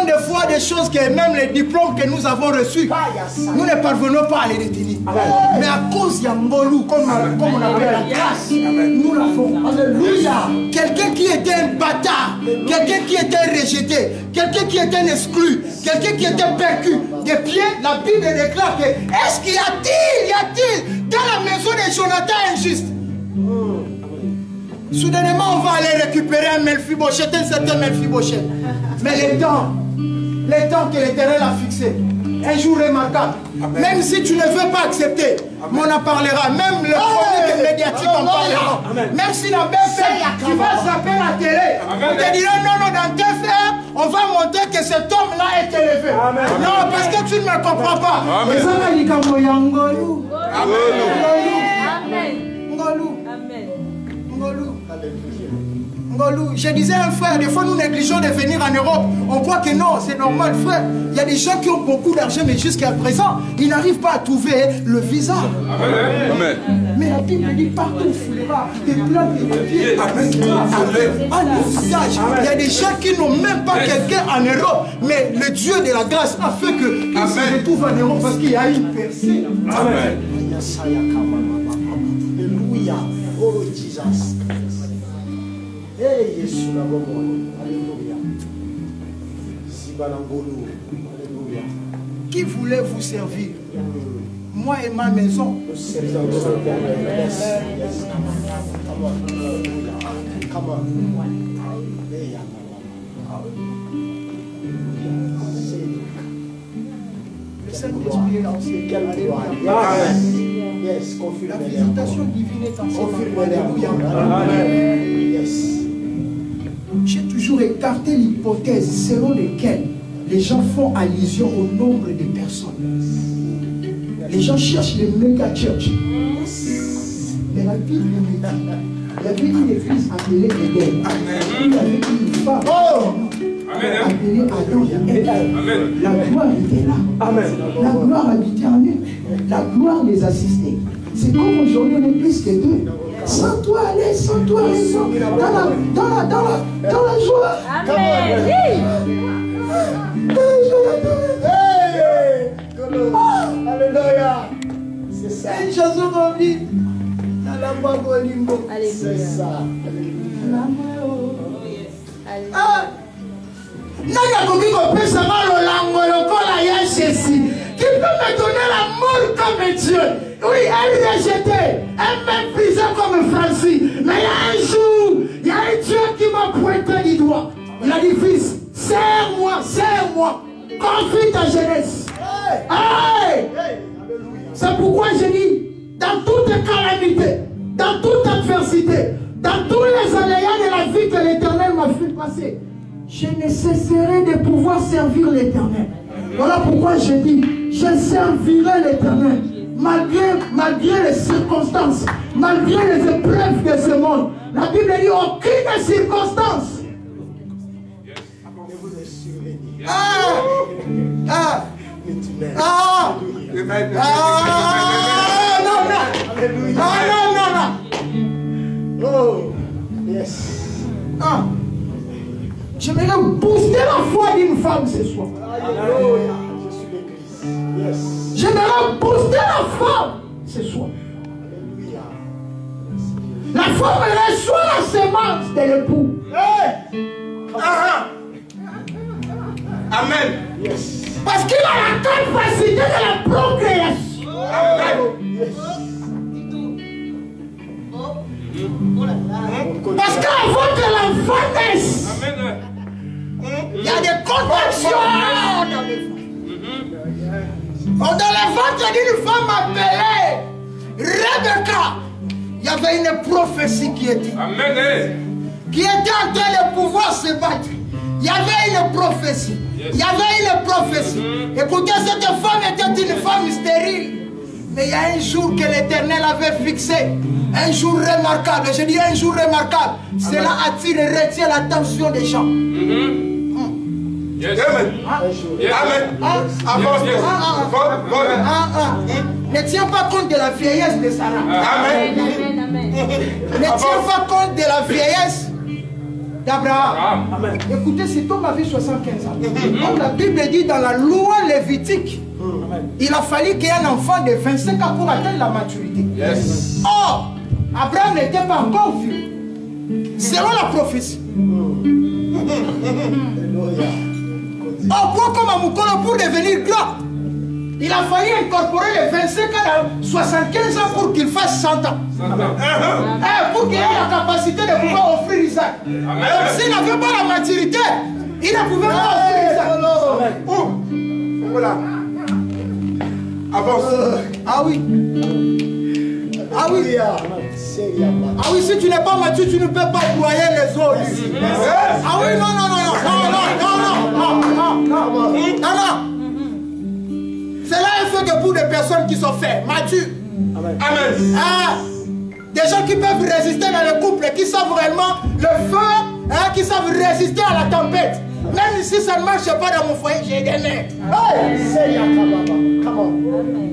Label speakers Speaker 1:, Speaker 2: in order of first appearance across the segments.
Speaker 1: faisons des fois des choses que même les diplômes que nous avons reçus, nous ne parvenons pas à les détenir. Mais à cause d'Yangolou, comme on appelle la grâce, nous l'avons. Alléluia. Quelqu'un qui était un bâtard, quelqu'un qui était rejeté, quelqu'un qui était exclu, quelqu'un qui était percu des pieds, la Bible déclare que est-ce qu'il y a-t-il dans la maison de Jonathan injuste? Soudainement, on va aller récupérer un Mephibosheth, un certain Mephibosheth. Mais les temps que l'Éternel a fixés, un jour remarquable. Amen. Même si tu ne veux pas accepter, on en parlera. Même le chronique médiatique en parlera. Même si la BFM, tu vas zapper la télé, on te dira non, dans TFM, on va montrer que cet homme-là est élevé. Amen. Non, parce que tu ne me comprends pas. Je disais à un frère, des fois nous négligeons de venir en Europe. On croit que non, c'est normal, frère. Il y a des gens qui ont beaucoup d'argent, mais jusqu'à présent, ils n'arrivent pas à trouver le visa. Amen. Mais la Bible dit partout, il y a des plantes et des pieds. Il y a des gens qui n'ont même pas quelqu'un en Europe, mais le Dieu de la grâce a fait qu'ils se retrouvent en Europe parce qu'il y a une personne. Amen. Alléluia. Oh Jesus. Hey, Jésus, alléluia. Alléluia. Qui voulait vous servir? Moi et ma maison. Come on. Le Saint-Esprit est lancé. Yes, la visitation divine est en Alléluia. Yes. J'ai toujours écarté l'hypothèse selon laquelle les gens font allusion au nombre de personnes. Les gens cherchent les méga church. Mais la Bible me dit, il y avait une église appelée Éden. Il y avait une femme appelée Adam et Ève. La gloire était là. Amen. La gloire habitait en eux. La gloire les assistait. C'est comme aujourd'hui on est plus que deux. Sans toi aller, sans toi raison. Dans la joie. Amen. Alléluia. C'est ça. Une chanson qu'on dit dans la voix Golimbo. C'est ça. Qui peut me donner la mort comme Dieu? Oui, elle est rejetée, elle m'a brisé comme Francis. Mais il y a un Dieu qui m'a pointé du doigt. Il a dit, fils, serre-moi, confie ta jeunesse. Hey! C'est pourquoi je dis, dans toute calamité, dans toute adversité, dans tous les aléas de la vie que l'Éternel m'a fait passer, je ne cesserai de pouvoir servir l'Éternel. Voilà pourquoi je dis, je servirai l'Éternel. Malgré les circonstances, malgré les épreuves de ce monde. La Bible dit aucune circonstance. Oh, yes. J'aimerais booster la foi d'une femme ce soir. Alléluia. Je suis l'église. Yes. J'aimerais booster la femme ce soir. Alléluia. La femme reçoit la semence de l'époux. Hey. Amen. Yes. Parce qu'il a la capacité de la procréation. Amen. Yes. Parce qu'avant que l'enfant naisse, il y a des contractions dans le ventre. Dans le ventre d'une femme appelée Rebecca, il y avait une prophétie qui était en train de pouvoir se battre. Il y avait une prophétie. Il y avait une prophétie. Écoutez, cette femme était une femme stérile. Mais il y a un jour que l'Éternel avait fixé. Un jour remarquable. Je dis un jour remarquable. Cela attire et retient l'attention des gens.
Speaker 2: Yes. Amen. Amen.
Speaker 1: Ne tiens pas compte de la vieillesse de Sarah.
Speaker 2: Amen.
Speaker 1: Ne tiens pas compte de la vieillesse d'Abraham. Écoutez, cet homme avait 75 ans. Comme la Bible dit dans la loi lévitique, il a fallu qu'il y ait un enfant de 25 ans pour atteindre la maturité.
Speaker 2: Yes.
Speaker 1: Or, Abraham n'était pas encore vieux. Selon la prophétie. Or, quoi comme Amukolo pour devenir grand, il a fallu incorporer les 25 ans à 75 ans pour qu'il fasse 100 ans. Pour qu'il ait la capacité de pouvoir offrir Isaac. Donc s'il n'avait pas la maturité, il ne pouvait pas offrir Isaac. Voilà. Avance. Ah oui. Ah oui. Ah oui, si tu n'es pas mature, tu ne peux pas broyer les autres. Ah oui, non. Cela est fait que pour des personnes qui sont faites, matures. Amen. Des gens qui peuvent résister dans le couple, qui savent réellement le feu, qui savent résister à la tempête. Même si ça ne marche pas dans mon foyer, j'ai des mains. Come on.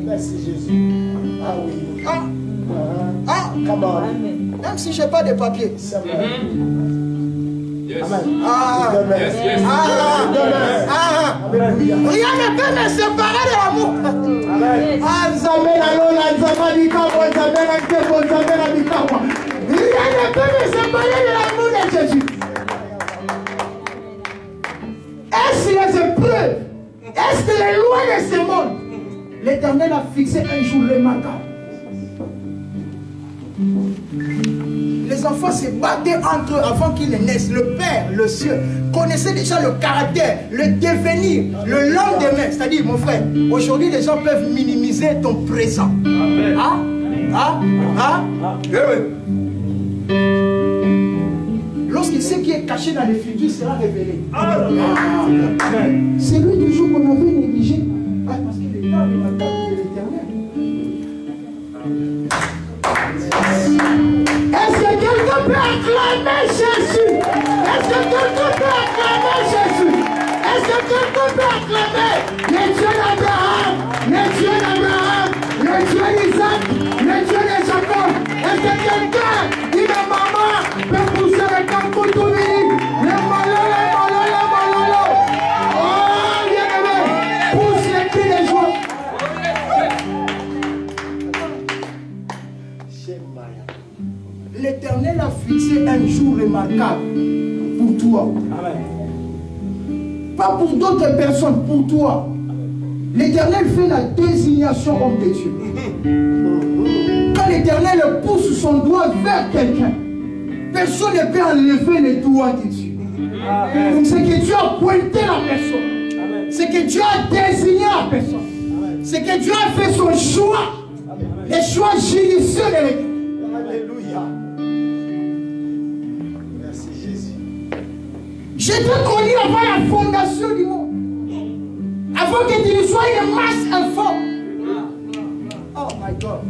Speaker 1: Merci Jésus. Ah oui. Come on. Même si je n'ai pas de papier.
Speaker 2: Yes.
Speaker 1: Amen.
Speaker 2: Yes.
Speaker 1: Rien ne peut me séparer de l'amour. Rien ne peut me séparer de l'amour de Jésus. Est-ce les épreuves, est-ce que les lois de ce monde, l'Éternel a fixé un jour remarquable. Les enfants se battaient entre eux avant qu'ils ne naissent. Le Père, le Ciel, connaissait déjà le caractère, le devenir, le lendemain. C'est-à-dire, mon frère, aujourd'hui, les gens peuvent minimiser ton présent. Amen. Lorsqu'il sait qui est caché dans le futur, sera révélé. C'est lui du jour qu'on avait négligé. Parce qu'il est là, il m'a gardé de l'Éternel. Est-ce que quelqu'un peut acclamer Jésus? Est-ce que quelqu'un peut acclamer Jésus? Est-ce que quelqu'un peut acclamer le Dieu d'Abraham, le Dieu d'Abraham, le Dieu d'Isaac, le Dieu de Jacob? Est-ce que quelqu'un, dit de maman, peut pousser le camp pour tout le malolo? Oh, bien aimé, pousse les cris de joie. L'Éternel a fixé un jour remarquable pour toi. Amen. Pas pour d'autres personnes, pour toi. L'Éternel fait la désignation homme de Dieu. Quand l'Éternel pousse son doigt vers quelqu'un, personne ne peut enlever les doigts de Dieu. Donc c'est que Dieu a pointé la personne. C'est que Dieu a désigné la personne. C'est que Dieu a fait son choix. Les choix judicieux de l'Éternel. Alléluia. Merci Jésus. J'étais connu avant la fondation du monde. Avant que tu ne sois une masse informe. Oh my God.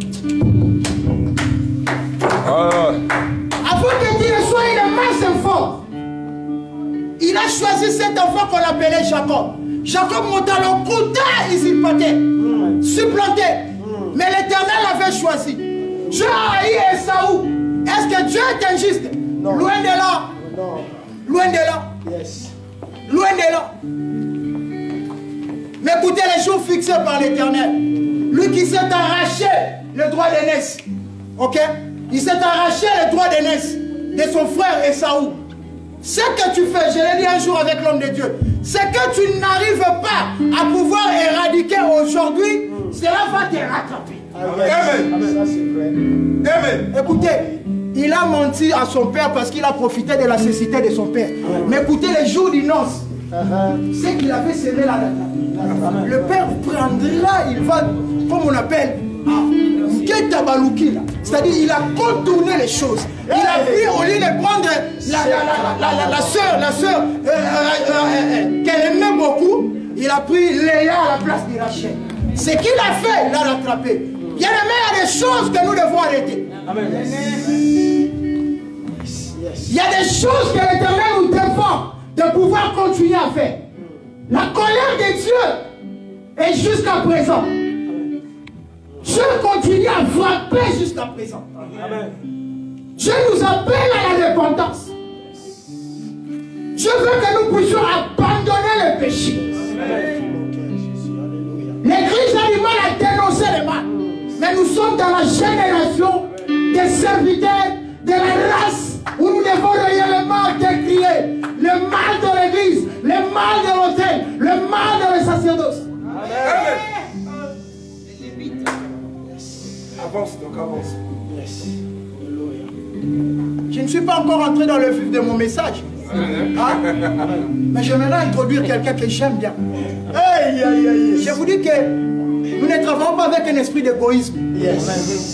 Speaker 1: Avant que tu ne sois une masse informe, il a choisi cet enfant qu'on appelait Jacob. Jacob monta le côté usurpateur, supplanté. Mais l'Éternel l'avait choisi. Dieu a haï Esaü. Est-ce que Dieu est injuste? Non. Loin de là. Non. Loin de là. Yes. Loin de là. Mais écoutez les jours fixés par l'Éternel. Lui qui s'est arraché le droit d'aînesse. Ok? Il s'est arraché le droit d'aînesse de son frère Esaü. Ce que tu fais, je l'ai dit un jour avec l'homme de Dieu, ce que tu n'arrives pas à pouvoir éradiquer aujourd'hui, cela va te rattraper. Amen. Amen. Ça, c'est vrai. Amen. Écoutez, il a menti à son père parce qu'il a profité de la cécité de son père. Amen. Mais écoutez, les jours du noces, c'est qu'il avait semé la date. Le père prendra, il va, comme on appelle, c'est-à-dire il a contourné les choses. Il a pris, au lieu de prendre la soeur qu'elle aimait beaucoup, il a pris Léa à la place de Rachel. Ce qu'il a fait, il l'a rattrapé. Il y a des choses que nous devons arrêter. Amen. Il y a des choses que l'Éternel nous défend de pouvoir continuer à faire. La colère de Dieu est jusqu'à présent. Dieu continue à frapper jusqu'à présent. Amen. Dieu nous appelle à la repentance. Je veux que nous puissions abandonner le péché. L'Église a du mal à dénoncer le mal. Mais nous sommes dans la génération des serviteurs de la race où nous devons réellement décrier le mal de l'Église, le mal de l'autel, le mal de le sacerdoce.
Speaker 2: Avance, donc avance.
Speaker 1: Je ne suis pas encore entré dans le vif de mon message. Hein? Mais j'aimerais introduire quelqu'un que j'aime bien. Je vous dis que nous ne travaillons pas avec un esprit d'égoïsme.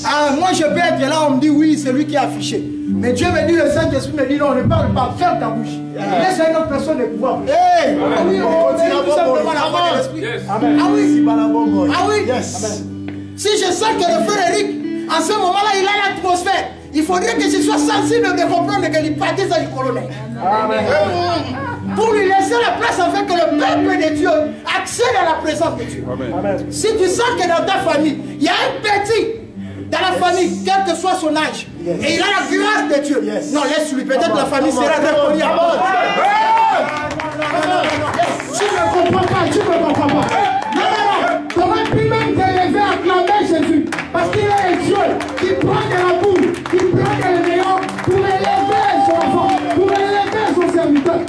Speaker 1: Ah, moi je peux être là, on me dit oui, c'est lui qui a affiché. Mais Dieu me dit, le Saint-Esprit me dit non, ne parle pas, ferme ta bouche. Laisse à une autre personne de pouvoir. Ah oui, on continue tout simplement la voix de l'esprit. Ah oui, ah oui. Si je sens que le frère Eric, en ce moment-là, il a l'atmosphère, il faudrait que je sois sensible de comprendre que l'hypothèse est du colonel. Pour lui laisser la place afin que le peuple de Dieu accède à la présence de Dieu. Amen. Si tu sens que dans ta famille, il y a un petit dans la famille, quel que soit son âge, et il a la grâce de Dieu, non, laisse-lui, peut-être la famille sera répondue à mort.
Speaker 2: Tu ne comprends pas, tu ne comprends pas. Non, comment puis même t'élever à acclamer Jésus? Parce qu'il est un Dieu qui prend de la boue, qui prend de l'élément pour élever son enfant, pour élever son serviteur.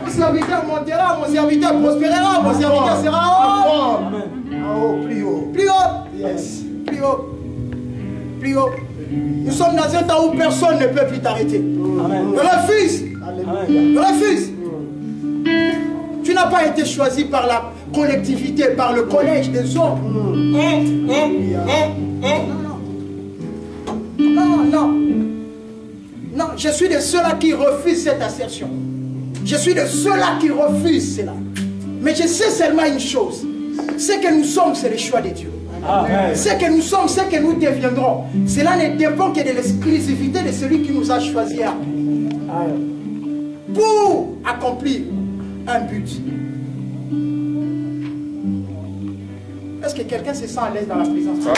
Speaker 1: Mon serviteur montera, mon serviteur prospérera, mon serviteur sera haut.
Speaker 2: Plus haut.
Speaker 1: Plus haut.
Speaker 2: Yes.
Speaker 1: Plus haut. Plus haut. Nous sommes dans un temps où personne ne peut plus t'arrêter. Refuse. Refuse. Tu n'as pas été choisi par la collectivité, par le collège des hommes. Non. Non, je suis de ceux-là qui refusent cette assertion. Je suis de ceux-là qui refusent cela. Mais je sais seulement une chose. Ce que nous sommes, c'est le choix de Dieu. Amen. Ce que nous sommes, ce que nous deviendrons, cela ne dépend que de l'exclusivité de celui qui nous a choisis pour accomplir un but. Est-ce que quelqu'un se sent à l'aise dans la présence de Dieu?